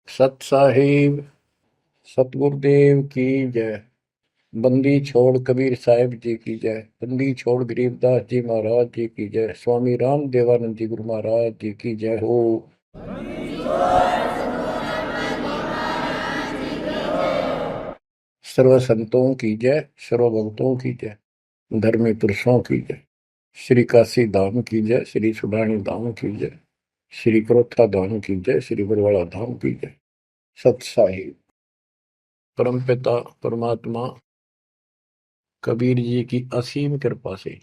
सत साहिब सतगुरुदेव की जय। बंदी छोड़ कबीर साहिब जी की जय। बंदी छोड़ गरीबदास जी महाराज जी की जय। स्वामी राम देवानंद जी गुरु महाराज जी की जय हो। सर्व संतों की जय, सर्व भक्तों की जय, धर्मी पुरुषों की जय। श्री काशी धाम की जय, श्री सुडानी धाम की जय, श्री क्रोथा धाम की जय, श्री बरवाड़ा धाम की जय। सत साहिब परमपिता परमात्मा कबीर जी की असीम कृपा से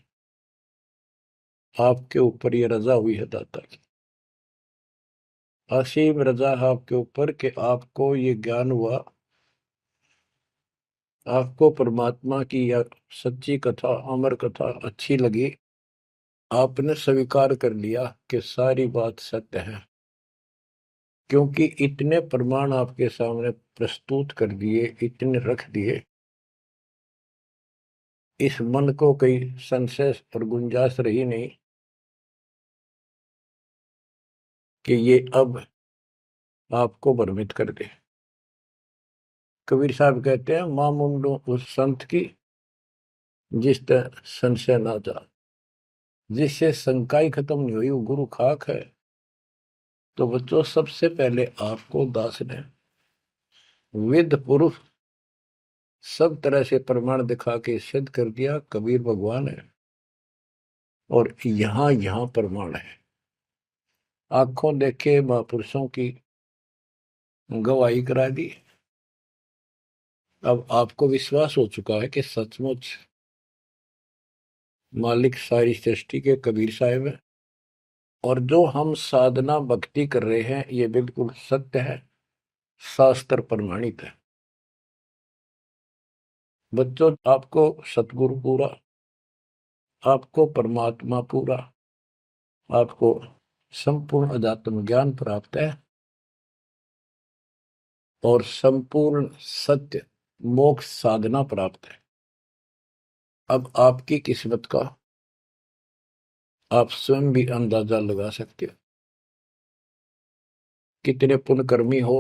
आपके ऊपर ये रजा हुई है दाता की। असीम रजा है आपके ऊपर कि आपको ये ज्ञान हुआ, आपको परमात्मा की यह सच्ची कथा, अमर कथा अच्छी लगी। आपने स्वीकार कर लिया कि सारी बात सत्य है, क्योंकि इतने प्रमाण आपके सामने प्रस्तुत कर दिए, इतने रख दिए। इस मन को कोई संशय और गुंजाइश रही नहीं कि ये अब आपको भ्रमित कर दे। कबीर साहब कहते हैं, मां मुंडो उस संत की जिस तरह संशय ना जा, जिससे शंका ही खत्म नहीं हुई, वो गुरु खाक है। तो बच्चों, सबसे पहले आपको दास ने वेद पुरुष सब तरह से प्रमाण दिखा के सिद्ध कर दिया कबीर भगवान है। और यहां यहां प्रमाण है, आंखों देखे महापुरुषों की गवाही करा दी। अब आपको विश्वास हो चुका है कि सचमुच मालिक सारी सृष्टि के कबीर साहिब है, और जो हम साधना भक्ति कर रहे हैं ये बिल्कुल सत्य है, शास्त्र प्रमाणित है। बच्चों, आपको सतगुरु पूरा, आपको परमात्मा पूरा, आपको संपूर्ण अध्यात्म ज्ञान प्राप्त है, और संपूर्ण सत्य मोक्ष साधना प्राप्त है। अब आपकी किस्मत का आप स्वयं भी अंदाजा लगा सकते हो। कितने पुण्यकर्मी हो,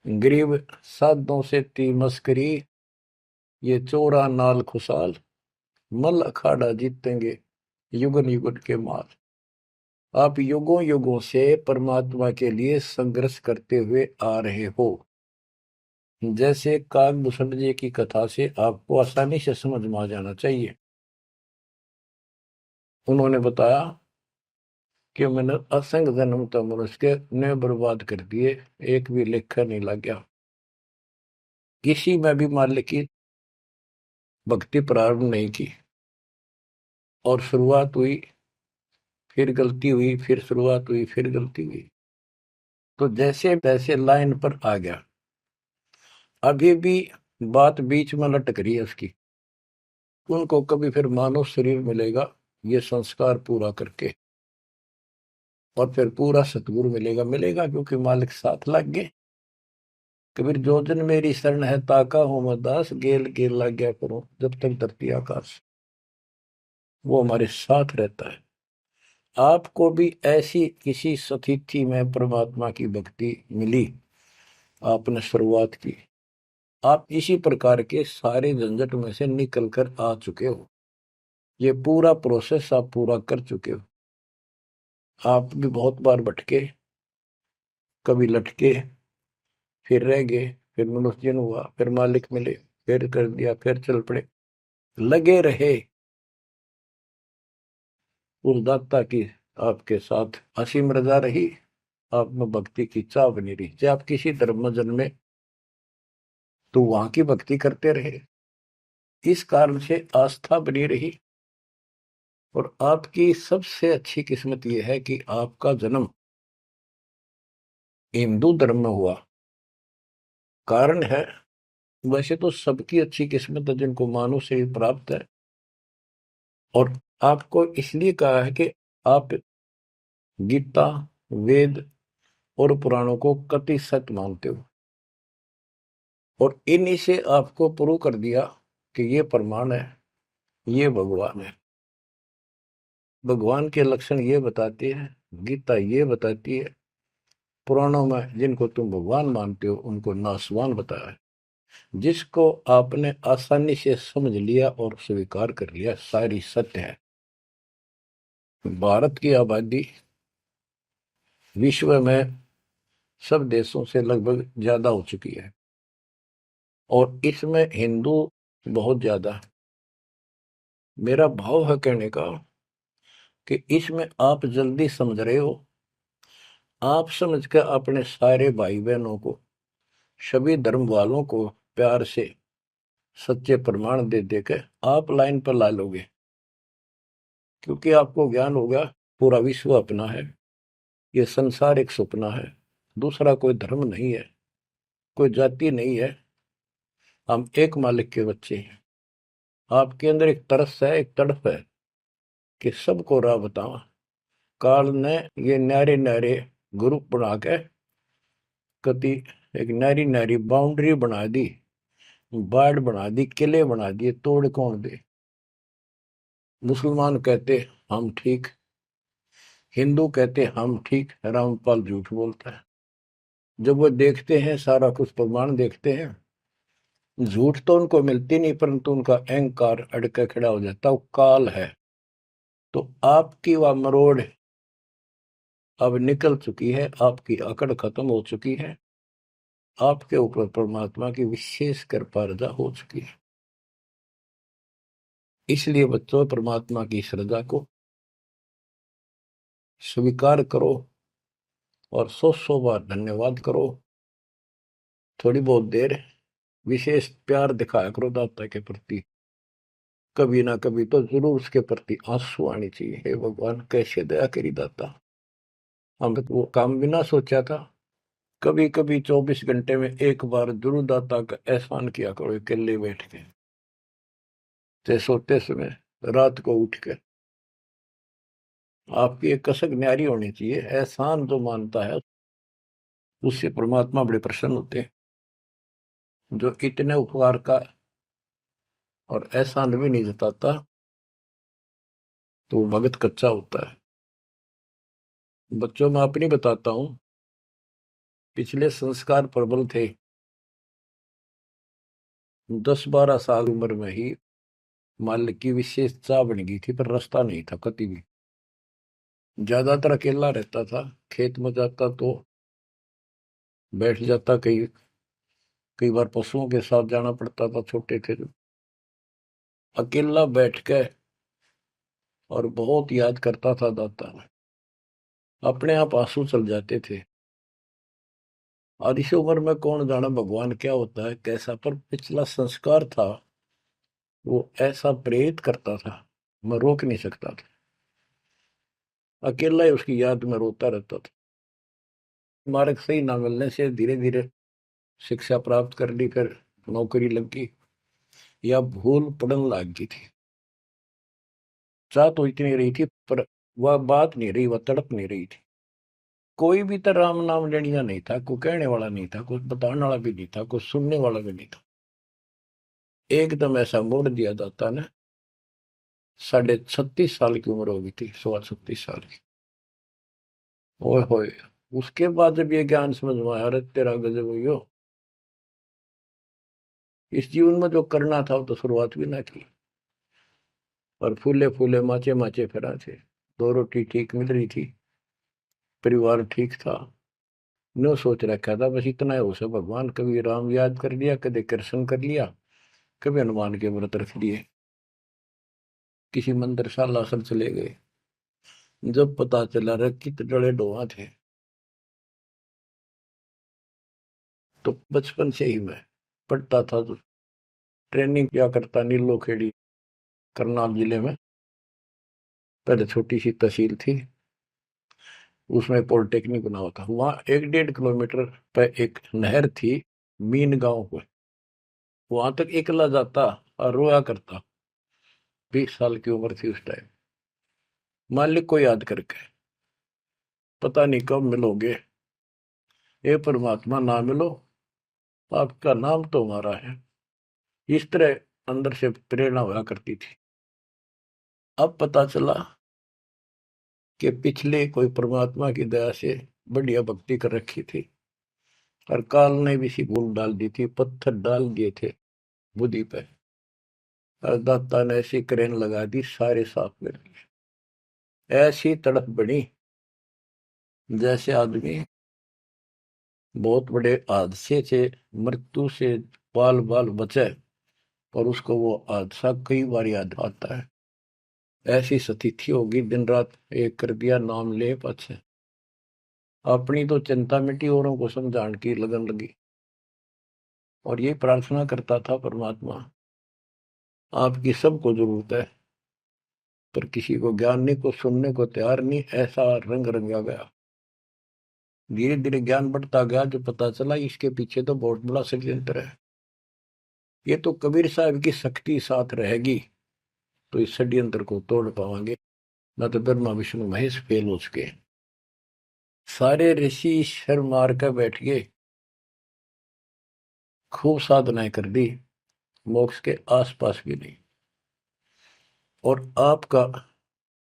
गरीब साधों से ती मस्करी, ये चोरा नाल खुशाल, मल अखाड़ा जीतेंगे युगन युगन के माल। आप युगों युगों से परमात्मा के लिए संघर्ष करते हुए आ रहे हो। जैसे काकभूषण जी की कथा से आपको आसानी से समझ में आ जाना चाहिए। उन्होंने बताया कि मैंने असंख्य जन्म तो मनुष्य के ने बर्बाद कर दिए, एक भी लेखा नहीं लग गया। किसी में भी मालिक की भक्ति प्रारंभ नहीं की, और शुरुआत हुई, फिर गलती हुई, फिर शुरुआत हुई, फिर गलती हुई। तो जैसे तैसे लाइन पर आ गया। अभी भी बात बीच में लटक रही है उसकी। उनको कभी फिर मानव शरीर मिलेगा, ये संस्कार पूरा करके, और फिर पूरा सतगुरु मिलेगा। मिलेगा क्योंकि मालिक साथ लग गए। कबीर जो जन मेरी शरण है ताका हो मैं दास, गेल गेल लग गया करो जब तक धरती आकाश। वो हमारे साथ रहता है। आपको भी ऐसी किसी स्थिति में परमात्मा की भक्ति मिली, आपने शुरुआत की, आप इसी प्रकार के सारे झंझट में से निकल कर आ चुके हो। ये पूरा प्रोसेस आप पूरा कर चुके हो। आप भी बहुत बार भटके, कभी लटके, फिर रह गए, फिर मनुष्य जन्म हुआ, फिर मालिक मिले, फिर कर दिया, फिर चल पड़े, लगे रहे। उस दाता की आपके साथ असीम रजा रही, आप में भक्ति की चाह बनी रही। चाहे आप किसी धर्म में जन्मे तो वहां की भक्ति करते रहे, इस कारण से आस्था बनी रही। और आपकी सबसे अच्छी किस्मत यह है कि आपका जन्म हिंदू धर्म में हुआ। कारण है, वैसे तो सबकी अच्छी किस्मत है जिनको मानव से प्राप्त है, और आपको इसलिए कहा है कि आप गीता, वेद और पुराणों को कति सत्य मानते हो, और इन्हीं से आपको प्रूव कर दिया कि ये प्रमाण है, ये भगवान है। भगवान के लक्षण ये बताती है, गीता ये बताती है, पुराणों में जिनको तुम भगवान मानते हो उनको नासवान बताया है। जिसको आपने आसानी से समझ लिया और स्वीकार कर लिया, सारी सत्य है। भारत की आबादी विश्व में सब देशों से लगभग ज्यादा हो चुकी है और इसमें हिंदू बहुत ज्यादा है। मेरा भाव है कहने का कि इसमें आप जल्दी समझ रहे हो। आप समझ कर अपने सारे भाई बहनों को, सभी धर्म वालों को प्यार से सच्चे प्रमाण दे देकर आप लाइन पर ला लोगे, क्योंकि आपको ज्ञान होगा पूरा विश्व अपना है, ये संसार एक सपना है, दूसरा कोई धर्म नहीं है, कोई जाति नहीं है, हम एक मालिक के बच्चे हैं। आपके अंदर एक तरस है, एक तड़प है कि सबको राह बतावा। काल ने ये न्यारे न्यारे ग्रुप बना के कति एक नारी नारी बाउंड्री बना दी, बाढ़ बना दी, किले बना दिए, तोड़ कौन दे। मुसलमान कहते हम ठीक, हिंदू कहते हम ठीक, रामपाल झूठ बोलता है। जब वो देखते हैं सारा कुछ प्रमाण देखते हैं, झूठ तो उनको मिलती नहीं, परंतु उनका अहंकार अड़के खड़ा हो जाता, वो काल है। तो आपकी वह मरोड़ अब निकल चुकी है, आपकी अकड़ खत्म हो चुकी है, आपके ऊपर परमात्मा की विशेष कृपा रजा हो चुकी है। इसलिए बच्चों, परमात्मा की श्रद्धा को स्वीकार करो और 100 बार धन्यवाद करो। थोड़ी बहुत देर विशेष प्यार दिखाया करो दाता के प्रति, कभी ना कभी तो जरूर उसके प्रति आंसू आनी चाहिए। हे भगवान, कैसे दया करी दाता, हम तो वो काम भी ना सोचा था। कभी कभी 24 घंटे में एक बार जरूर दाता का एहसान किया करो, अकेले बैठ के, चाहे सोते समय, रात को उठ के। आपकी एक कसक न्यारी होनी चाहिए। एहसान जो मानता है उससे परमात्मा बड़े प्रसन्न होते हैं। जो इतने उपकार का और एहसान भी नहीं जताता तो वो भगत कच्चा होता है। बच्चों में अपनी बताता हूं, पिछले संस्कार प्रबल थे। 10-12 साल उम्र में ही मालिक की विशेष चाह बन गई थी, पर रास्ता नहीं था कभी भी। ज्यादातर अकेला रहता था, खेत में जाता तो बैठ जाता, कई कई बार पशुओं के साथ जाना पड़ता था, छोटे थे जो। अकेला बैठ के और बहुत याद करता था दाता ने, अपने आप आंसू चल जाते थे। और इस उम्र में कौन जाना भगवान क्या होता है कैसा, पर पिछला संस्कार था वो ऐसा प्रेरित करता था, मैं रोक नहीं सकता था। अकेला ही उसकी याद में रोता रहता था। मार्ग सही ना मिलने से धीरे धीरे शिक्षा प्राप्त कर ली, फिर नौकरी लगी या भूल पड़न लग गई थी। चाह तो इतनी रही थी, पर वह बात नहीं रही, वह तड़प नहीं रही थी। कोई भी तो राम नाम लेनिया नहीं था, कोई कहने वाला नहीं था, कुछ बताने वाला भी नहीं था, कुछ सुनने वाला भी नहीं था। एकदम ऐसा मोड़ दिया दाता ने। 36.5 साल की उम्र हो गई थी, 36.25 साल की। ओए होए, उसके बाद जब ये ज्ञान समझ में आया, अरे तेरा गजब हुई, इस जीवन में जो करना था वो तो शुरुआत भी ना की। और फूले फूले माचे माचे फिरा थे, 2 रोटी ठीक मिल रही थी, परिवार ठीक था। नो सोच रखा था बस इतना है उसे, भगवान कभी राम याद कर लिया, कभी कृष्ण कर लिया, कभी हनुमान के व्रत रख लिए, किसी मंदिर शालासर चले गए। जब पता चला रे कित डले डोहा थे, तो बचपन से ही मैं पढ़ता था, तो ट्रेनिंग क्या करता नीलो खेड़ी, करनाल जिले में। पहले छोटी सी तहसील थी, उसमें पॉलिटेक्निक बना हुआ था। वहां 1-1.5 किलोमीटर पे एक नहर थी, मीन गांव को। वहां तक एकला जाता और रोया करता। 20 साल की उम्र थी उस टाइम। मालिक को याद करके, पता नहीं कब मिलोगे, हे परमात्मा ना मिलो, आपका नाम तो हमारा है। इस तरह अंदर से प्रेरणा हुआ करती थी। अब पता चला कि पिछले कोई परमात्मा की दया से बढ़िया भक्ति कर रखी थी, और काल ने भी सी भूल डाल दी थी, पत्थर डाल दिए थे बुद्धि पे, और दाता ने ऐसी क्रेन लगा दी, सारे साफ कर दिए। ऐसी तड़प बनी जैसे आदमी बहुत बड़े हादसे से, मृत्यु से बाल बाल बचे और उसको वो हादसा कई बार याद आता है। ऐसी स्थिति होगी, दिन रात एक कर दिया, नाम ले पाछे। अपनी तो चिंता मिटी, औरों को समझाने की लगन लगी। और ये प्रार्थना करता था, परमात्मा आपकी सबको जरूरत है, पर किसी को ज्ञान नहीं, को सुनने को तैयार नहीं। ऐसा रंग रंगा गया। धीरे धीरे ज्ञान बढ़ता गया, जो पता चला इसके पीछे तो बहुत बड़ा षड्यंत्र है। ये तो कबीर साहब की शक्ति साथ रहेगी तो इस षड्यंत्र को तोड़ पाएंगे, न तो ब्रह्मा विष्णु महेश फेल हो चुके। सारे ऋषि शर मार कर बैठ गए, खूब साधनाएं कर दी, मोक्ष के आसपास भी नहीं। और आपका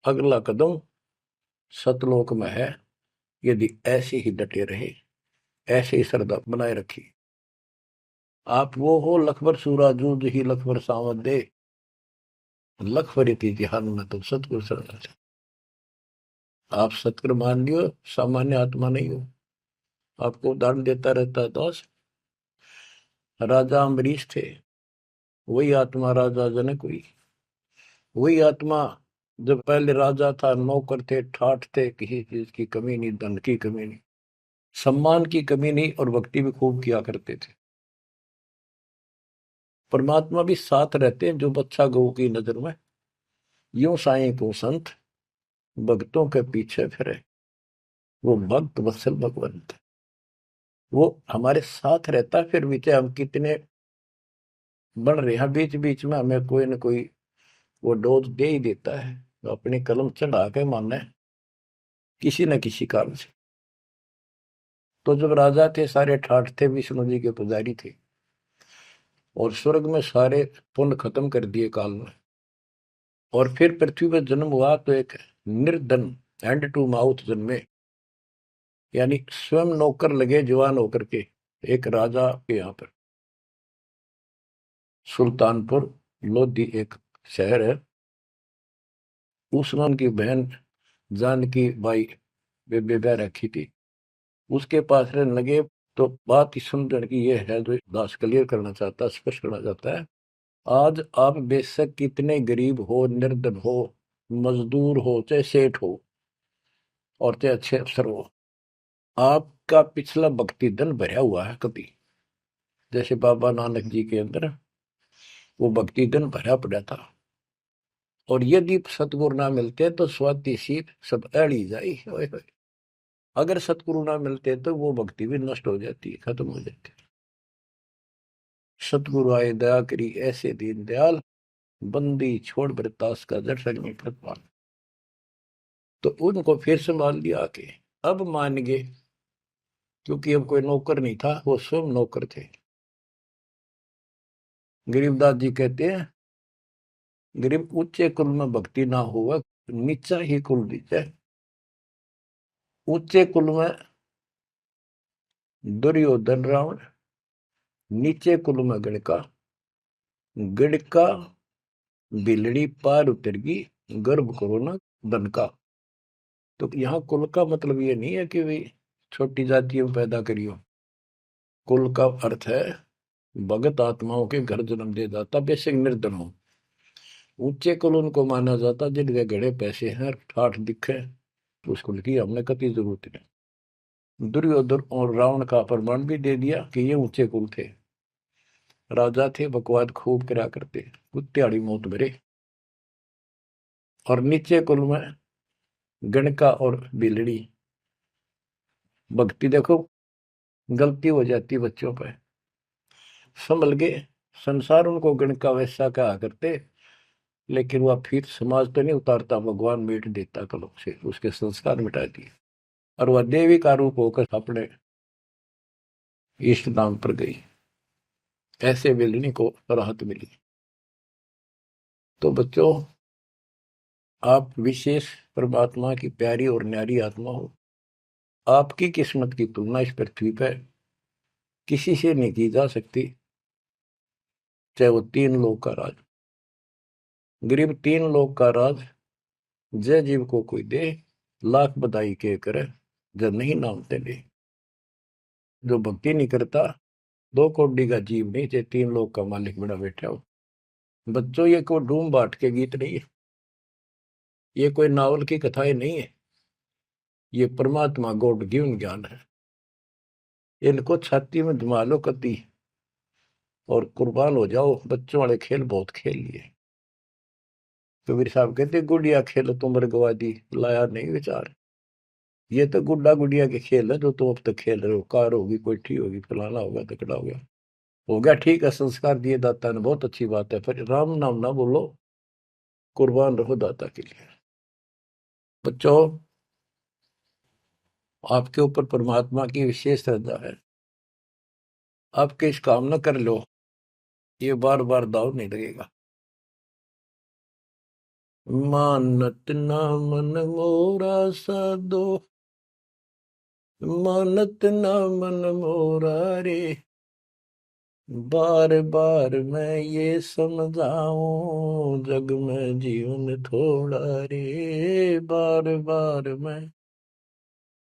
अगला कदम सतलोक में है, यदि ऐसे ही डटे रहे, ऐसे ही श्रद्धा बनाए रखी। आप वो हो लखबर सूरा जूझ ही लखबर सावत दे, लखबर ध्यान में तो सतगुरु शरण। आप सतगुरु मान लियो, सामान्य आत्मा नहीं हो। आपको उदाहरण देता रहता है दोस्त। राजा अम्बरीश थे, वही आत्मा राजा जनक हुई। वही आत्मा जब पहले राजा था, नौकर थे, ठाठ थे, किसी चीज की कमी नहीं, धन की कमी नहीं, सम्मान की कमी नहीं, और भक्ति भी खूब किया करते थे। परमात्मा भी साथ रहते हैं जो बच्चा गऊ की नजर में। यूं साईं को संत भक्तों के पीछे फिरे, वो भक्त वत्सल भगवंत। वो हमारे साथ रहता है, फिर भी चाहे हम कितने बढ़ रहे हैं, बीच बीच में हमें कोई न कोई वो डोज दे ही देता है, तो अपनी कलम चढ़ा के माने किसी न किसी कारण से। तो जब राजा थे, सारे ठाठ थे, विष्णु जी के पुजारी थे, और स्वर्ग में सारे पुण्य खत्म कर दिए काल में, और फिर पृथ्वी पर जन्म हुआ तो एक निर्धन हैंड टू माउथ जन्मे, यानी स्वयं नौकर लगे जवान होकर के एक राजा के यहाँ पर। सुल्तानपुर लोधी एक शहर है, उसमें उनकी बहन जानकी बाई बेबे रखी थी, उसके पास रहने लगे। तो बात ही समझने की ये है, जो दास क्लियर करना चाहता है, स्पष्ट करना चाहता है। आज आप बेशक कितने गरीब हो, निर्धन हो, मजदूर हो, चाहे सेठ हो, और चाहे अच्छे अफसर हो, आपका पिछला भक्ति धन भरा हुआ है कभी। जैसे बाबा नानक जी के अंदर वो भक्ति धन भरा पड़ा था, और यदि सतगुरु ना मिलते तो स्वाति सीप सब अड़ी जाई। अगर सतगुरु ना मिलते तो वो भक्ति भी नष्ट हो जाती, खत्म हो जाती। सतगुरु आए दया करी, ऐसे दीन दयाल, बंदी छोड़ बरतास का दर्शन में प्रतपाल। तो उनको फिर संभाल लिया आके, अब मान गए, क्योंकि अब कोई नौकर नहीं था, वो स्वयं नौकर थे। गरीबदास जी कहते हैं, गरीब ऊंचे कुल में भक्ति ना हुआ, नीचा ही कुल दीजिए। ऊंचे कुल में दुर्योधन रावण, नीचे कुल में गणका, गणका बिलड़ी पार उतर गई, गर्भ करो ना धन का। तो यहाँ कुल का मतलब ये नहीं है कि भाई छोटी जातियों पैदा करियो। कुल का अर्थ है भगत आत्माओं के घर जन्म दे जाता, बेसिक निर्धन हो। ऊंचे कुल उनको माना जाता जिनके घड़े पैसे हैं, ठाठ दिखे, तो उस कुल की हमने कभी जरूरत नहीं। दुर्योधन और रावण का प्रमाण भी दे दिया कि ये ऊंचे कुल थे, राजा थे, बकवाद खूब करा करते, कुत्तेआड़ी मौत भरे। और नीचे कुल में गणका और बिलड़ी, भक्ति देखो गलती हो जाती बच्चों पर, संभल गए। संसार उनको गणका वैसा कहा करते, लेकिन वह फिर समाज तो नहीं उतारता, भगवान मिट देता कलम से, उसके संस्कार मिटा दिए, और वह देवी का रूप होकर अपने इष्ट धाम पर गई। ऐसे बिलनी को राहत मिली। तो बच्चों, आप विशेष परमात्मा की प्यारी और न्यारी आत्मा हो। आपकी किस्मत की तुलना इस पृथ्वी पर किसी से नहीं की जा सकती, चाहे वो 3 लोक का राज, गरीब 3 लोक का राज जय जीव को कोई दे, लाख बधाई के करे, जब नहीं नाम तेरे। जो भक्ति नहीं करता, 2 कौड़ी का जीव नहीं, चाहे 3 लोक का मालिक बड़ा बैठा हो। बच्चों, ये कोई डूम बाट के गीत नहीं है, ये कोई नावल की कथाएं नहीं है, ये परमात्मा गॉड गिवन ज्ञान है। इनको छाती में जमा लो कति और कुर्बान हो जाओ। बच्चों वाले खेल बहुत खेल लिए। कबीर साहब कहते गुड़िया खेल तुम गवा दी, लाया नहीं विचार। ये तो गुड्डा गुड़िया के खेल है जो तुम अब तक खेल रहे हो। कार होगी, कोठी होगी, फलाना होगा, तकड़ा हो गया ठीक है, संस्कार दिए दाता ने, बहुत अच्छी बात है, पर राम नाम ना बोलो, कुर्बान रहो दाता के लिए। बच्चों, आपके ऊपर परमात्मा की विशेष श्रद्धा है, आपके इस काम न कर लो, ये बार बार दाव नहीं लगेगा। मानत ना मन मोरा साधो, मानत ना मन मोरा रे, बार बार मैं ये समझाऊं, जग में जीवन थोड़ा रे, बार बार मैं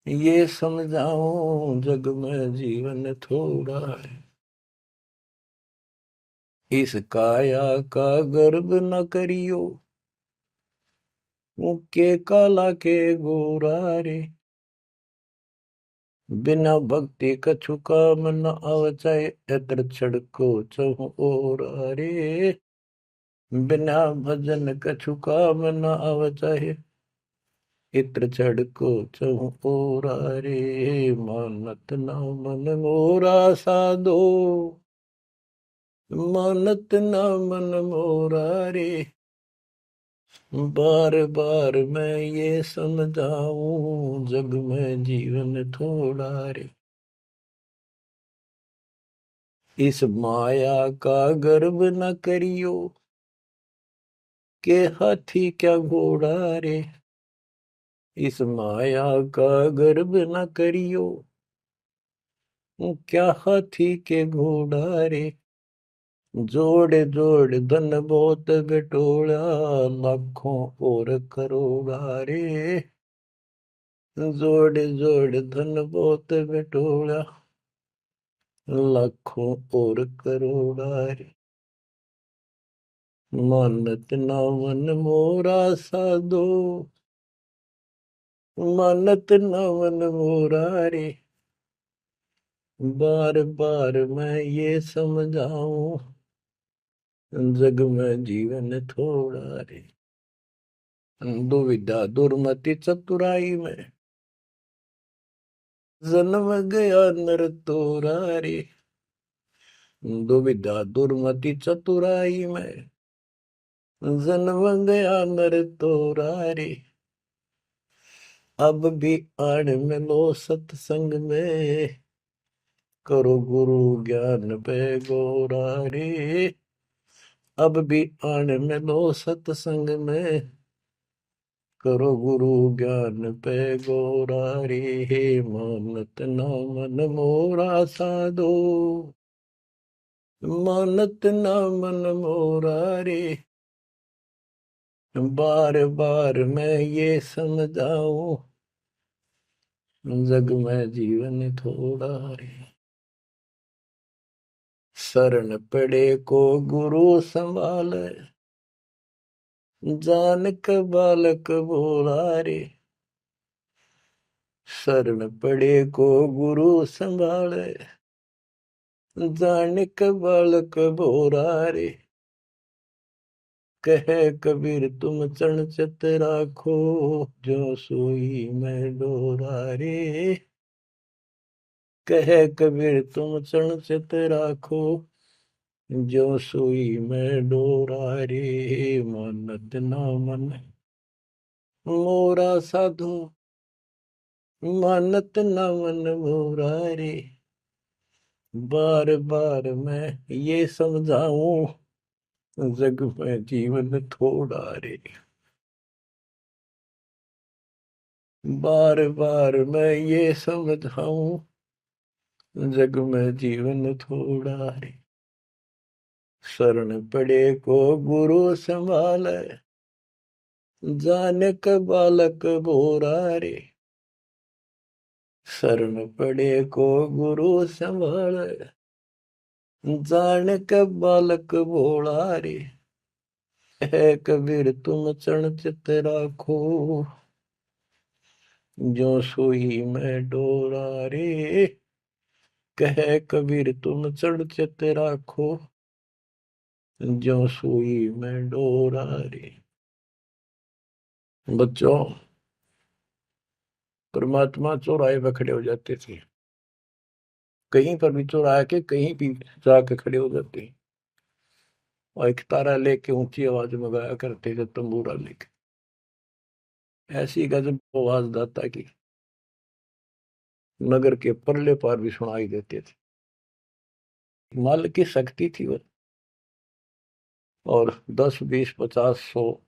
ये समझाऊं, जग में जीवन थोड़ा है। इस काया का गर्व न करियो, मुक्के काला के गोरा रे, बिना भक्ति कछु काम न आवचाए, एतर छड़को चहु और रे, बिना भजन कछु काम न आवचाए, इत्र छड़को चहु और रे, मानत न मन मोरा साधो, मानत न मन मोरा रे, बार बार मैं ये समझाऊं, जग में जीवन थोड़ा रे। इस माया का गर्व न करियो, के हाथी क्या घोड़ा रे, इस माया का गर्व न करियो, क्या हाथी के घोड़ा रे, जोड़ जोड़ धन बहुत बटोला, लाखों और करोड़ा रे, जोड़ जोड़ धन बहुत बटोला, लाखों और करोड़ा रे, मानत ना मन मोरा साधो, मानत ना मन मोरा रे, बार बार मैं ये समझाऊं, जग में जीवन थोड़ा रे। दुविधा दुर्मति चतुराई में, जन्म गया नर तोरा रे, दुविधा दुर्मति चतुराई में, जन्म गया नर तोरा रे, अब भी आड़ मिलो सत्संग में, करो गुरु ज्ञान पे गोरा रे, अब भी आड़ मिलो सत्संग में, करो गुरु ज्ञान पे गोरा रे, मानत ना मन मोरा साधो, मानत ना मन मोरा रे, बार बार मैं ये समझाऊं, जग में जीवन थोड़ा रे। शरण पड़े को गुरु संभाले, जान क बालक बोला रे, शरण पड़े को गुरु संभाले, जान क बालक बोला रे, कहे कबीर तुम चरण चित राखो, जो सोई मैं डोरा रे, कहे कबीर तुम चरण चित राखो, जो सोई मैं डोरा रे, मानत ना मन मोरा साधु, मानत ना मन मोरा रे, बार बार मैं ये समझाऊं, जग में जीवन थोड़ा रे। बार बार मैं ये समझाऊं, जग में जीवन थोड़ा रे, शरण पड़े को गुरु संभाले, जाने का बालक बोरा रे, शरण पड़े को गुरु संभाले, जाने का बालक बोला रे, है कबीर तुम चरण चित राखो, जो सुई में डोरा रे, कहे कबीर तुम चढ़ चित राखो, जो सुई में डोरा रे। बच्चों, परमात्मा चौराहे पर खड़े हो जाते थे, कहीं पर भी चौराहे के कहीं भी जाके खड़े हो जाते, और एक तारा लेके ऊंची आवाज में गाया करते थे, तंबूरा लेके। ऐसी गजब आवाज दाता की, नगर के परले पार भी सुनाई देते थे। माल की शक्ति थी वो, और 10, 20, 50, 100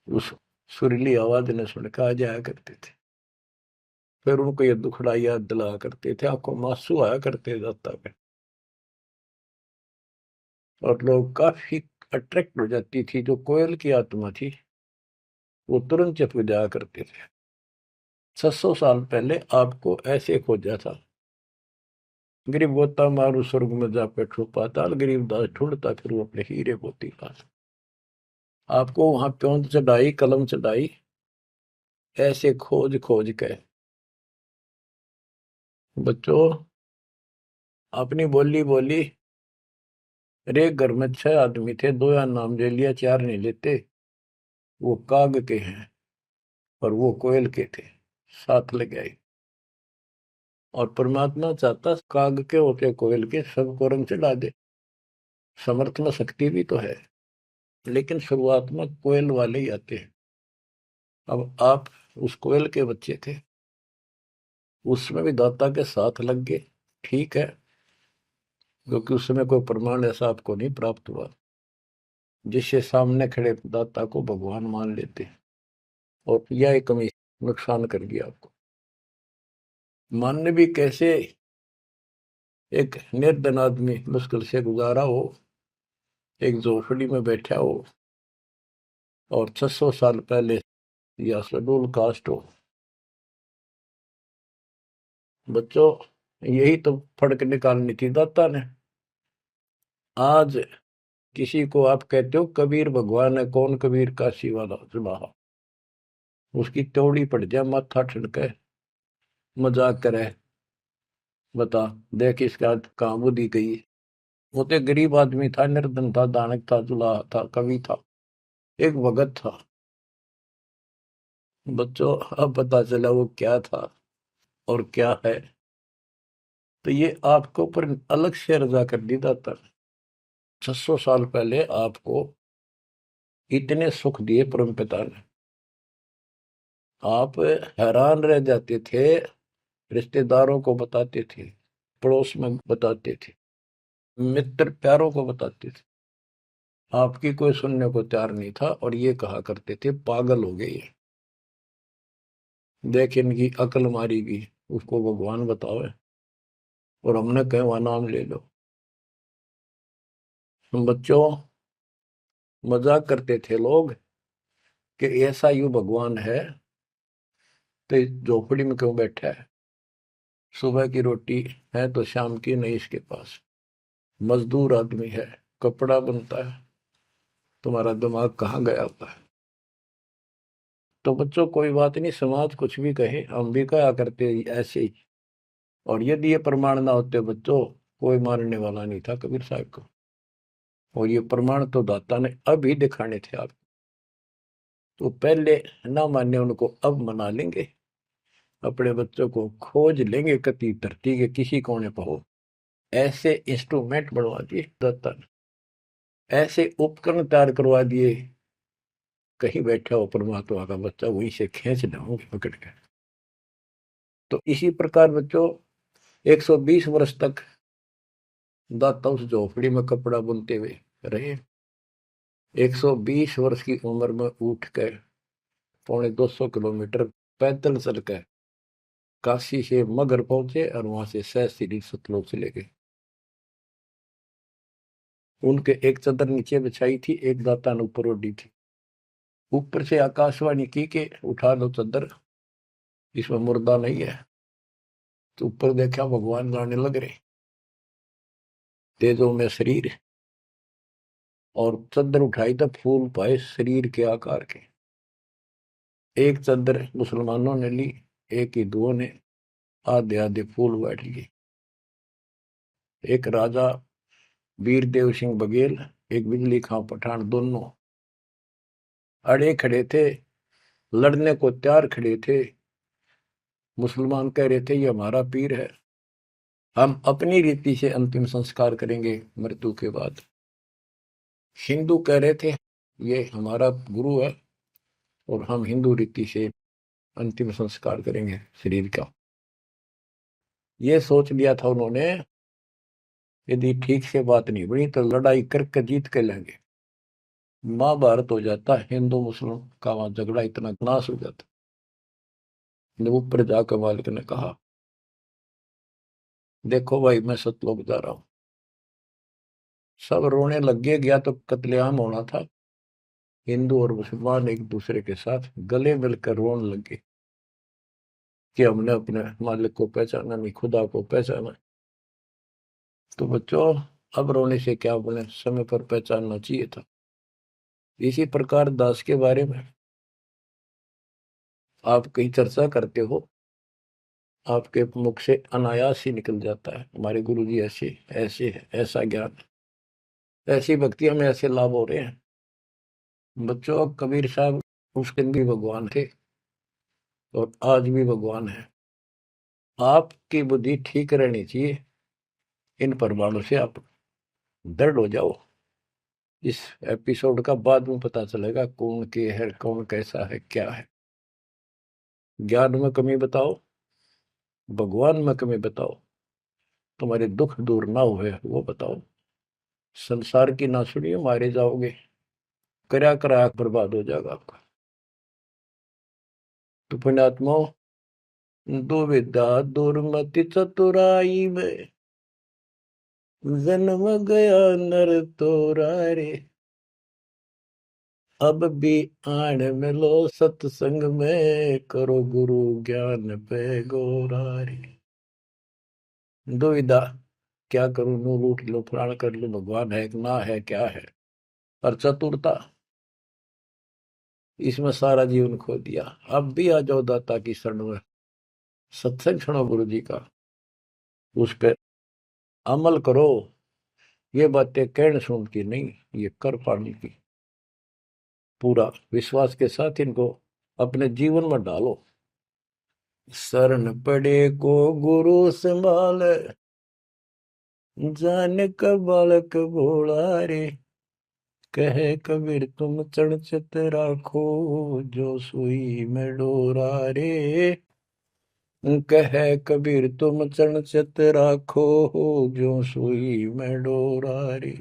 उस सुरीली आवाज ने सुन के आ जाया करते थे। फिर उनको ये दुखड़ा याद दिलाया करते थे, आंखों में आंसू आया करते दाता पे, और लोग काफी अट्रैक्ट हो जाती थी। जो कोयल की आत्मा थी वो तुरंत चप जाया करते थे। 600 साल पहले आपको ऐसे खोजा था, गरीब गोता मारू स्वर्ग में जा बैठो पाताल, गरीब दास ढूंढता फिर वो अपने हीरे मोती पास। आपको वहां प्योंद चढ़ाई, कलम चढ़ाई, ऐसे खोज खोज के। बच्चों, अपनी बोली बोली, एक घर में 6 आदमी थे, 2 या नाम ले लिया, 4 नहीं लेते। वो काग के हैं और वो कोयल के थे, साथ लग आई। और परमात्मा चाहता काग के होते कोयल के सबको रंग चढ़ा दे। समर्थ में शक्ति भी तो है, लेकिन शुरुआत में कोयल वाले ही आते हैं। अब आप उस कोयल के बच्चे थे, उसमें भी दाता के साथ लग गए, ठीक है, क्योंकि उस समय कोई प्रमाण ऐसा आपको नहीं प्राप्त हुआ जिससे सामने खड़े दाता को भगवान मान लेते, और यह एक कमी नुकसान कर गया आपको। मानने भी कैसे, एक निर्धन आदमी मुश्किल से गुजारा हो, एक झोपड़ी में बैठा हो, और 600 साल पहले या शेड्यूल कास्ट हो। बच्चों, यही तो फर्क निकालनी थी दाता ने। आज किसी को आप कहते हो कबीर भगवान है, कौन कबीर काशी वाला सुबह, उसकी त्योड़ी पड़ जाए, माथा ठनके, मजाक करे, बता देख इसका कहाँ बुद्धि गई। वो तो गरीब आदमी था, निर्धन था, दानक था, जुलाहा था, कवि था, एक भगत था। बच्चों, अब पता चला वो क्या था और क्या है। तो ये आपको ऊपर अलग से रजा कर दी दाता। 600 साल पहले आपको इतने सुख दिए परम पिता ने, आप हैरान रह जाते थे, रिश्तेदारों को बताते थे, पड़ोस में बताते थे, मित्र प्यारों को बताते थे, आपकी कोई सुनने को तैयार नहीं था, और ये कहा करते थे पागल हो गए, देख इनकी अकल मारी गई, उसको भगवान बताओ, और हमने कहे वहां नाम ले लो। बच्चों, मजाक करते थे लोग कि ऐसा यू भगवान है तो इस झोपड़ी में क्यों बैठा है, सुबह की रोटी है तो शाम की नहीं इसके पास, मजदूर आदमी है, कपड़ा बनता है, तुम्हारा दिमाग कहाँ गया होता है। तो बच्चों, कोई बात नहीं, समाज कुछ भी कहे, हम भी कहा करते ऐसे ही। और यदि ये प्रमाण ना होते बच्चों, कोई मानने वाला नहीं था कबीर साहब को। और ये प्रमाण तो दाता ने अभी दिखाने थे आप, तो पहले ना माने उनको अब मना लेंगे, अपने बच्चों को खोज लेंगे कति धरती के किसी कोने पर हो। ऐसे इंस्ट्रूमेंट बनवा दिए दाता ने, ऐसे उपकरण तैयार करवा दिए, कहीं बैठा हो परमात्मा का बच्चा वहीं से खींच लाओगे पकड़ के। तो इसी प्रकार बच्चों 120 वर्ष तक दाता उस झोपड़ी में कपड़ा बुनते हुए रहे। 120 वर्ष की उम्र में उठ कर 250 किलोमीटर पैदल चलकर काशी से मगर पहुंचे और वहां से सहस्त्री सतलोक चले गए। उनके एक चादर नीचे बिछाई थी, एक दाता ने ऊपर ओढ़ी थी। ऊपर से आकाशवाणी की के उठा लो चादर, इसमें मुर्दा नहीं है। तो ऊपर देखा भगवान जाने लग रहे, तेजों में शरीर, और चादर उठाई तो फूल पाए शरीर के आकार के। एक चादर मुसलमानों ने ली, एक हिंदुओं ने आधे आधे फूल बांट लिए। एक राजा वीरदेव सिंह बघेल, एक बिजली खां पठान, दोनों अड़े खड़े थे, लड़ने को तैयार खड़े थे। मुसलमान कह रहे थे ये हमारा पीर है, हम अपनी रीति से अंतिम संस्कार करेंगे मृत्यु के बाद। हिंदू कह रहे थे ये हमारा गुरु है और हम हिंदू रीति से अंतिम संस्कार करेंगे शरीर का। ये सोच लिया था उन्होंने, यदि ठीक से बात नहीं बनी तो लड़ाई करके जीत के लेंगे। महाभारत हो जाता, हिंदू मुस्लिम का वहां झगड़ा इतना नाश हो जाता। जब ऊपर जाकर मालिक ने कहा देखो भाई मैं सतलोक जा रहा हूं, सब रोने लग गया तो कत्लेआम होना था। हिंदू और मुसलमान एक दूसरे के साथ गले मिलकर रोने लगे कि हमने अपने मालिक को पहचाना नहीं, खुदा को पहचाना। तो बच्चों अब रोने से क्या बने, समय पर पहचानना चाहिए था। इसी प्रकार दास के बारे में आप कहीं चर्चा करते हो, आपके मुख से अनायास ही निकल जाता है हमारे गुरुजी ऐसे ऐसे है, ऐसा ज्ञान, ऐसी भक्ति, हमें ऐसे लाभ हो रहे हैं। बच्चों कबीर साहब उस दिन भी भगवान थे और आज भी भगवान है। आपकी बुद्धि ठीक रहनी चाहिए, इन प्रमाणों से आप दृढ़ हो जाओ। इस एपिसोड का बाद में पता चलेगा कौन के है, कौन कैसा है, क्या है। ज्ञान में कमी बताओ, भगवान में कमी बताओ, तुम्हारे दुख दूर ना हुए वो बताओ। संसार की ना सुनिए, मारे जाओगे, करा करा बर्बाद हो जाएगा आपका। तो पुण्यात्माओं, दुविधा दुर्मति चतुराई में जन्म गया नर तोरा रे, अब भी आण मिलो सत्संग में, करो गुरु ज्ञान पे गोरा रे। दुविधा, क्या करूं, नू लूट लो, फलाना कर लो, भगवान है ना है, क्या है। और चतुरता, इसमें सारा जीवन खो दिया। अब भी आ जाओ दाता की शरण में, सत्संग सुनो गुरु जी का, उस पर अमल करो। ये बातें कहने सुन की नहीं, ये कर पाने की। पूरा विश्वास के साथ इनको अपने जीवन में डालो। शरण पड़े को गुरु संभाल, जान का बालक भोला रे, कहे कबीर तुम चढ़ चित राखो, जो सुई में डोरा रे। कहे कबीर तुम चढ़ चित राखो, जो सुई में डोरा रे।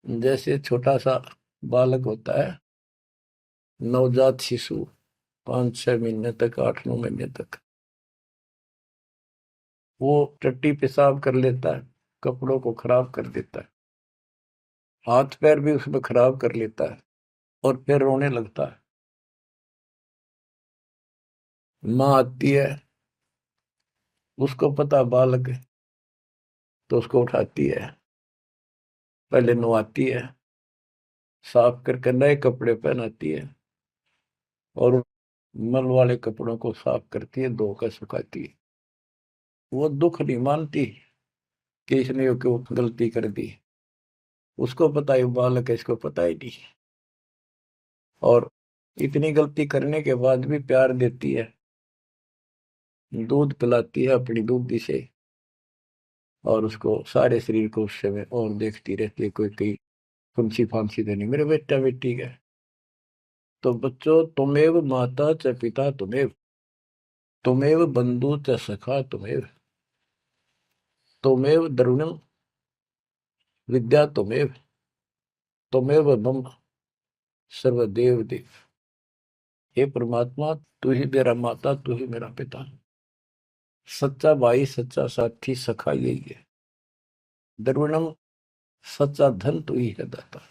जैसे छोटा सा बालक होता है, नवजात शिशु, 5-6 महीने तक, 8-9 महीने तक, वो टट्टी पेशाब कर लेता है, कपड़ों को खराब कर देता है, हाथ पैर भी उसमें खराब कर लेता है और फिर रोने लगता है। माँ आती है, उसको पता बालक है, तो उसको उठाती है, पहले नवाती है, साफ करके नए कपड़े पहनाती है और मल वाले कपड़ों को साफ करती है, धोकर सुखाती है। वो दुख नहीं मानती कि इसने क्यों गलती कर दी, उसको पता है बालक है, इसको पता ही नहीं। और इतनी गलती करने के बाद भी प्यार देती है, दूध पिलाती है अपनी दूधी से, और उसको सारे शरीर को उससे में और देखती रहती है कोई कहीं फुंसी फांसी तो नहीं मेरे बेटा बेटी का। तो बच्चों, तुमेव माता च पिता तुमेव, तुमेव बंधु च सखा तुमेव, तुमेव द्रविणम विद्या तुमेव, तुमेव मम सर्वदेव देव। हे परमात्मा, तू ही मेरा माता, तू ही मेरा पिता, सच्चा भाई, सच्चा साथी, सखा यही है। द्रविणम, सच्चा धन तू ही है दाता,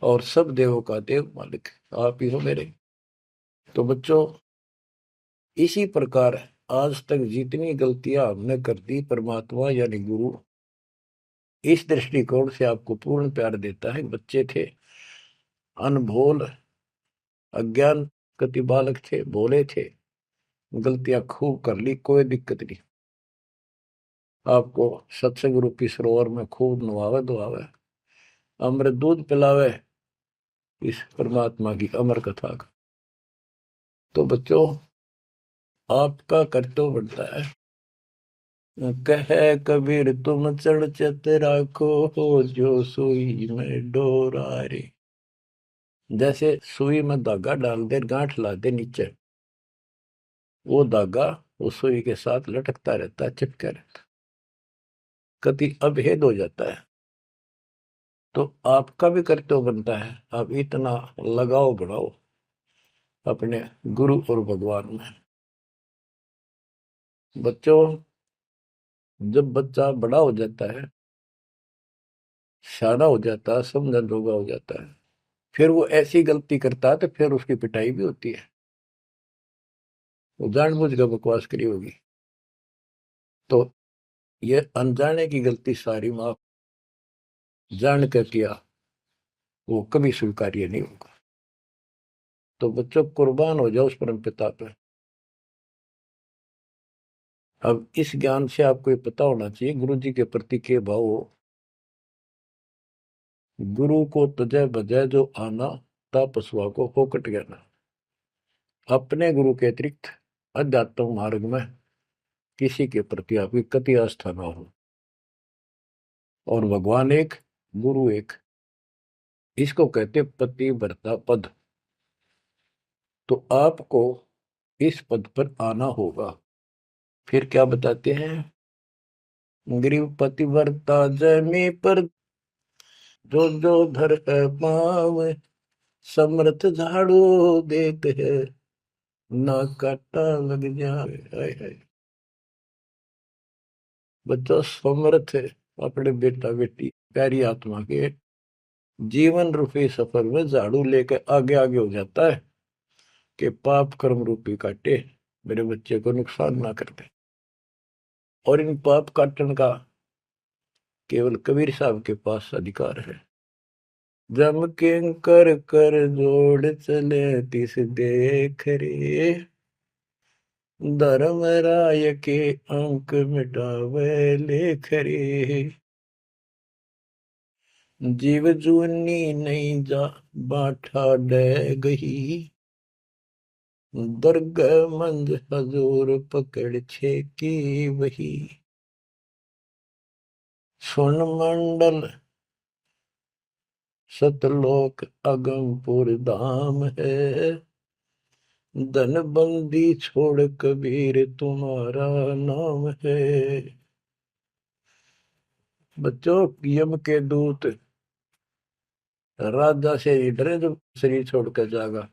और सब देवों का देव मालिक आप ही हो मेरे। तो बच्चों, इसी प्रकार आज तक जितनी गलतियां हमने कर दी, परमात्मा यानी गुरु इस दृष्टिकोण से आपको पूर्ण प्यार देता है। बच्चे थे, अनभोल, अज्ञान, कति बालक थे, भोले थे, गलतियां खूब कर ली, कोई दिक्कत नहीं। आपको सत्संग रूपी सरोवर में खूब नवावे धोआवे, अमृत दूध पिलावे इस परमात्मा की अमर कथा का। तो बच्चों, आपका कर्तव्य बनता है, कहे कबीर तुम चढ़ चत राखो, जो सुई में डोरा रे। जैसे सुई में धागा डाल दे, गांठ ला दे नीचे, वो धागा उस सुई के साथ लटकता रहता है, चिपका रहता, कभी अभेद हो जाता है। तो आपका भी कर्तव्य बनता है, आप इतना लगाव बढ़ाओ अपने गुरु और भगवान में। बच्चों, जब बच्चा बड़ा हो जाता है, शाना हो जाता है, समझन जोगा हो जाता है, फिर वो ऐसी गलती करता है तो फिर उसकी पिटाई भी होती है। वो जानबूझ कर बकवास करी होगी, तो ये अनजाने की गलती सारी माफ जान कर किया, वो कभी स्वीकार्य नहीं होगा। तो बच्चों, कुर्बान हो जाओ उस परम पिता पे। अब इस ज्ञान से आपको ये पता होना चाहिए गुरु जी के प्रति के भाव हो। गुरु को तजय बजय जो आना, तापसवा को फोकट गया। अपने गुरु के अतिरिक्त अध्यात्म मार्ग में किसी के प्रति आपकी कति आस्था न हो। और भगवान एक, गुरु एक, इसको कहते पतिव्रता पद। तो आपको इस पद पर आना होगा। फिर क्या बताते हैं, ग्रीव पतिव्रता जमी पर, जो जो धर पाव, समर्थ झाड़ू देते हैं, ना काटा लग जाए। हाय हाय। बच्चा समर्थ है अपने बेटा बेटी प्यारी आत्मा के जीवन रूपी सफर में झाड़ू लेकर आगे आगे हो जाता है कि पाप कर्म रूपी काटे मेरे बच्चे को नुकसान ना कर दे। और इन पाप काटन का केवल कबीर साहब के पास अधिकार है। जम के कर कर जोड़ चले तिस देख रे, धर्म राय के अंक मिटावे लेख रे। जीव जूनी नहीं जा बाठा डे गही, दर्ग मंज हजूर पकड़ छे की वही। सुन मंडल सतलोक अगमपुर धाम है, धन बंदी छोड़ कबीर तुम्हारा नाम है। बच्चों, यम के दूत राजा से ही डरे जो शरीर छोड़कर जागा,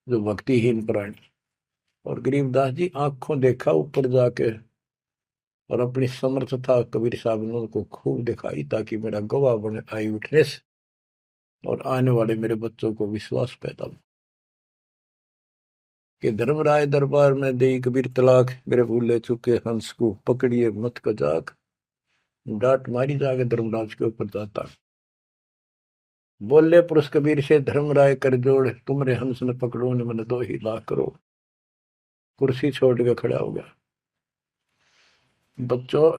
जो भक्तिहीन प्राणी। और गरीबदास जी आंखों देखा ऊपर जाके, और अपनी समर्थता कबीर साहब ने उनको खूब दिखाई, ताकि मेरा गवाह बने आई विटनेस, और आने वाले मेरे बच्चों को विश्वास पैदा हो कि धर्मराय दरबार में दे कबीर तलाक, मेरे भूले चुके हंस को पकड़िए मत कजाक, डांट मारी जाके धर्मराज के ऊपर जाता। बोले पुरुष कबीर से धर्मराय कर जोड़, तुमरे हंस न पकड़ो ने मन 2 लाख करो। कुर्सी छोड़ के खड़ा हो गया। बच्चों,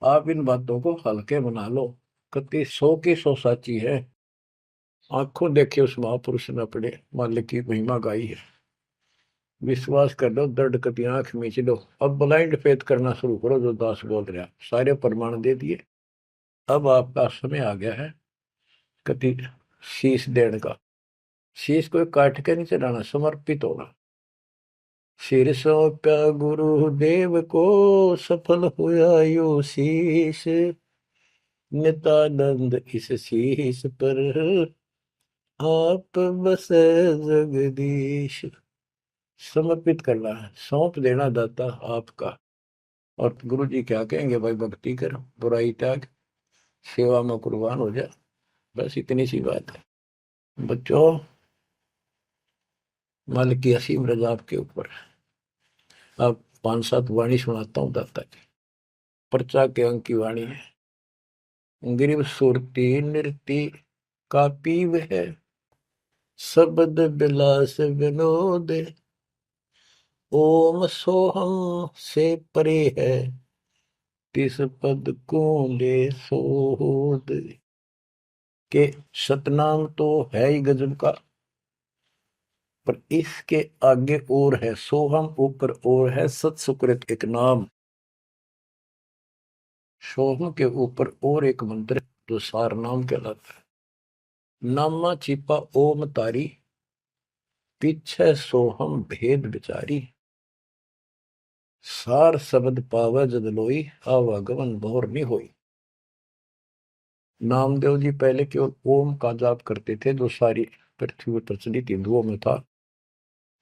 आप इन बातों को हल्के बना लो, कति 100 की 100 साची है। आंखों देखे उस महापुरुष ने अपने मालिक की महिमा गाई है। विश्वास कर लो, दर्द कति आंख मीच लो। अब ब्लाइंड फेथ करना शुरू करो, जो दास बोल रहा, सारे प्रमाण दे दिए। अब आपका समय आ गया है कति शीश देने का। शीश को काट के नहीं चढ़ाना, समर्पित होना। सिर सौंप्या गुरुदेव को, सफल हुआ यो शीश, नित्यानंद इस शीश पर आप बसे जगदीश। समर्पित करना है, सौंप देना दाता आपका। और गुरु जी क्या कहेंगे, भाई भक्ति कर, बुराई त्याग, सेवा में कुर्बान हो जा। बस इतनी सी बात है बच्चों। मालिक की असीम रजा आपके ऊपर। अब 5-7 वाणी सुनाता हूँ दाता की। पर्चा के अंक की वाणी है। गिरिव सुरती नृति का पीव है, शब्द बिलास विनोद। ओम सोहम से परे है, तिस पद को ले सोद। के सतनाम तो है ही गजब का, पर इसके आगे और है सोहम, ऊपर और है सत सुकृत एक नाम। सोहम के ऊपर और एक मंत्र जो सार नाम कहलाता है। नामा छिपा ओम तारी, पीछे सोहम भेद विचारी। सार शब्द पावे जद लोई, आवागमन भोर नहीं होई। नामदेव जी पहले केवल ओम का जाप करते थे, जो सारी पृथ्वी पर प्रचलित हिंदुओं में था।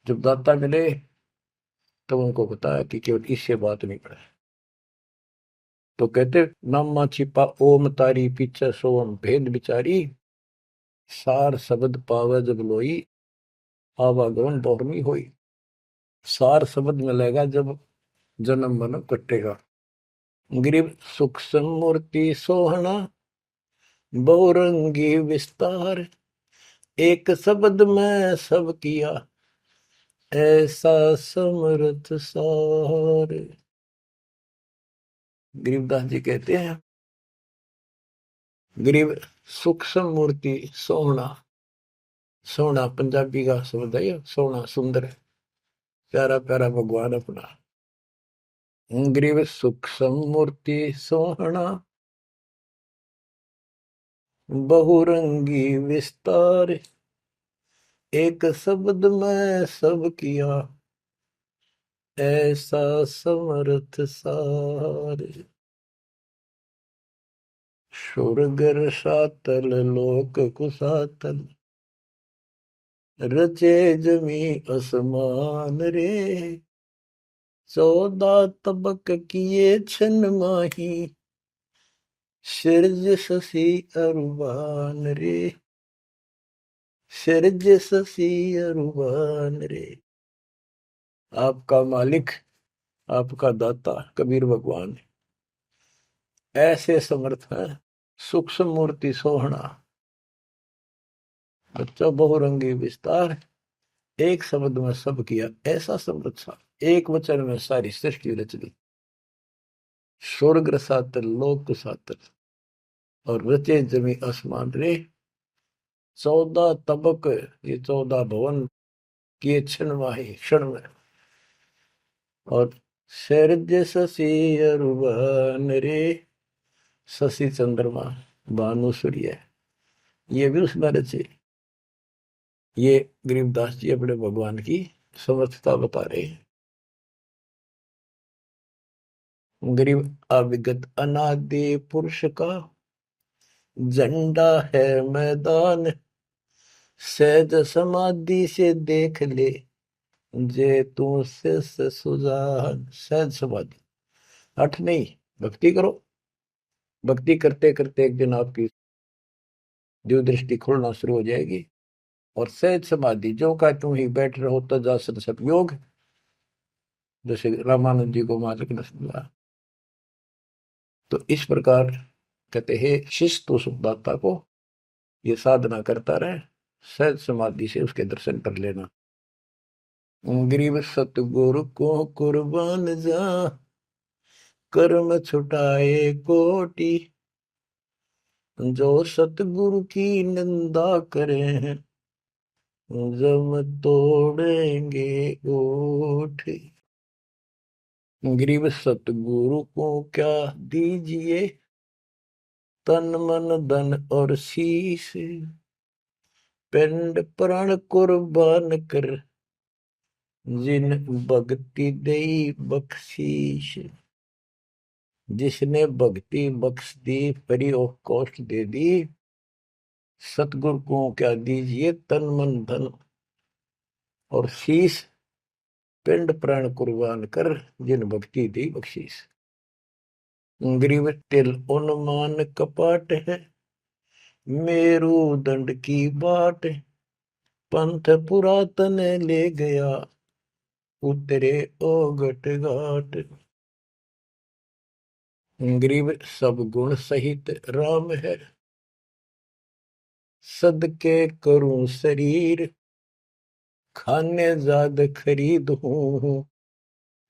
जब दाता मिले तब उनको बताया कि केवल इससे बात नहीं पड़े। तो कहते नामा छिपा ओम तारी, पीछे सोम भेद विचारी। सार शब्द पावे जब लोई, आवागमन बहुरमी होई। सार शब्द मिलेगा जब जन्म मन कटेगा। गिरिव सूक्ष्म मूर्ति सोहना, बहुरंगी विस्तार। एक शब्द में सब किया, ऐसा समर्थ सार। गरीबदास जी कहते हैं, गरीब सूक्ष्म मूर्ति सोहना। सोहना पंजाबी का शब्द है, सोहना सुंदर, प्यारा प्यारा भगवान अपना। गरीब सूक्ष्म मूर्ति सोहना, बहुरंगी विस्तार। एक शब्द में सब किया, ऐसा समर्थ सार। सुरगर सातल लोक कुसातल, रचे जमी असमान रे। 14 तबक किए छन माही, सिरज शशि अरुबान रे। सिरज शशि अरुबान रे। आपका मालिक, आपका दाता कबीर भगवान ऐसे समर्थ है। सूक्ष्म मूर्ति सोहना, बच्चा बहुरंगी विस्तार। एक शब्द में सब किया, ऐसा समर्थ सा। एक वचन में सारी सृष्टि रच दी। स्वर्ग रसातल लोक कुसातल, और रचे जमी आसमान रे। 14 तबक, ये 14 भवन किए क्षण वाही, क्षण में। और शरज शशि अरुबन रे। शशि चंद्रमा, भानु सूर्य, ये भी उसमें रचे। ये गरीबदास जी अपने भगवान की समर्थता बता रहे हैं। गरीब अविगत अनादि पुरुष का झंडा है मैदान। सहज समाधि से देख ले, जे तू से सुजान। सहज समाधि, हठ नहीं, भक्ति करो। भक्ति करते करते एक दिन आपकी दिव्य दृष्टि खुलना शुरू हो जाएगी। और सहज समाधि, जो का तुम ही बैठ रहो तजासन सब योग। जैसे रामानंद जी को मालिक ने सुना। तो इस प्रकार कहते हैं शिष्य तो सुखदाता को ये साधना करता रहे, सहज समाधि से उसके दर्शन कर लेना। गरीब सतगुरु को कुर्बान जा, कर्म छुटाए कोटि। जो सतगुरु की निंदा करे हैं, जम तोड़ेंगे ओठ। गरीब सतगुरु को क्या दीजिए, तन मन धन और शीश। पिंड प्राण कुर्बान कर, जिन भक्ति दई बख्शीश। जिसने भक्ति बख्श दी, फ्री ऑफ कॉस्ट दे दी, सतगुरु को क्या दीजिए तन मन धन, और शीश पिंड प्राण कुर्बान कर, जिन भक्ति दी बख्शीस। ग्रीव तिल उन्मान कपाट है, मेरू दंड की बाट, पंथ पुरातन ले गया, उतरे ओगट घाट। ग्रीव सब गुण सहित राम है, सदके करूं शरीर, खाने जाद खरीद हूं,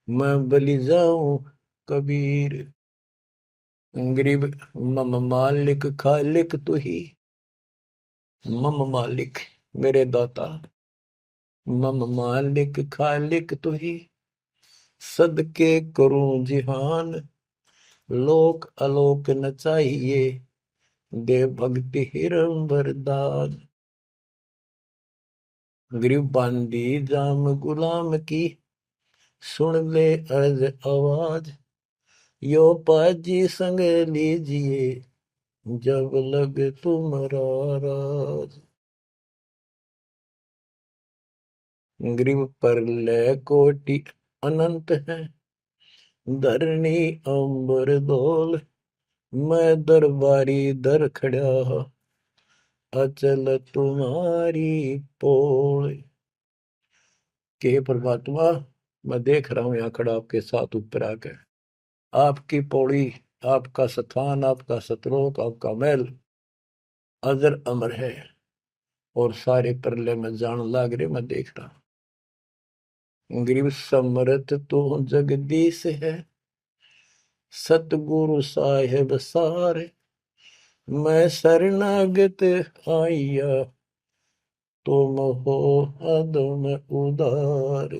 मैं बलि जाऊं कबीर। ग्रीब मम मालिक खालिक तू ही, मम मालिक मेरे दाता, मम मालिक खालिक तू ही, सदके करूं जिहान, लोक अलोक न चाहिए, दे भक्ति हिरम वरदान। ग्रीब बांदी जाम गुलाम की, सुन ले अर्ज आवाज, यो पाजी संग लीजिए, जब लग तुम्हारा राज। ग्रीव पर ले कोटि अनंत है, धरणी अंबर दोल, मैं दरबारी दर खड़ा, अचल तुम्हारी पोल। के परमात्मा, मैं देख रहा हूं यहाँ खड़ा आपके साथ ऊपर आकर, आपकी पौड़ी, आपका स्थान, आपका सतलोक, आपका महल अजर अमर है, और सारे परले में जान लाग रहे, मैं देख रहा। ग्रीव समरथ तो जगदीश है, सतगुरु साहेब सारे, मैं शरणागत आइया, तुम हो अदम उदार।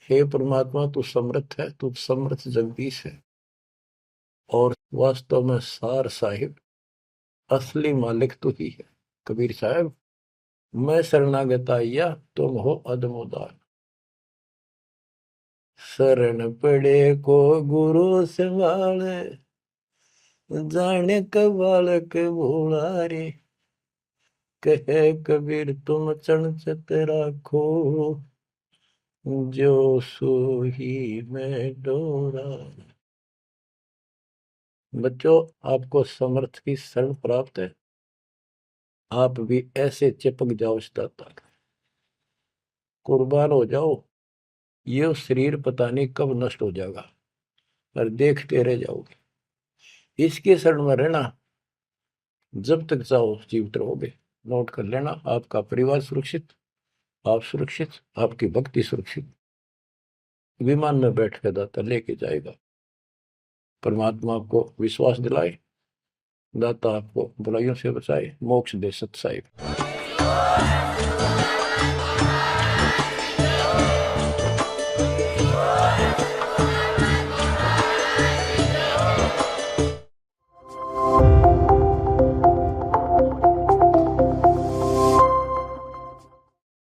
हे परमात्मा, तू समर्थ है, तू समर्थ जगदीश है, और वास्तव में सार साहिब असली मालिक तू ही है। कबीर साहब, मैं शरणागत आइया, तुम हो अदम उदार। शरण पड़े को गुरु संभाले, जाने का बालक भोला रे, कहे कबीर तुम चणचत राखो, जो सोही में डोरा। बच्चों, आपको समर्थ की शरण प्राप्त है, आप भी ऐसे चिपक जाओ इस दाता का, कुर्बान हो जाओ। ये शरीर पता नहीं कब नष्ट हो जाएगा, पर देखते रह जाओगे। इसके शरण में रहना, जब तक चाहो जीवित रहोगे। नोट कर लेना, आपका परिवार सुरक्षित, आप सुरक्षित, आपकी भक्ति सुरक्षित। विमान में बैठ कर दाता लेके जाएगा। परमात्मा को विश्वास दिलाए, दाता आपको बुराइयों से बचाए, मोक्ष दे सत साहिब।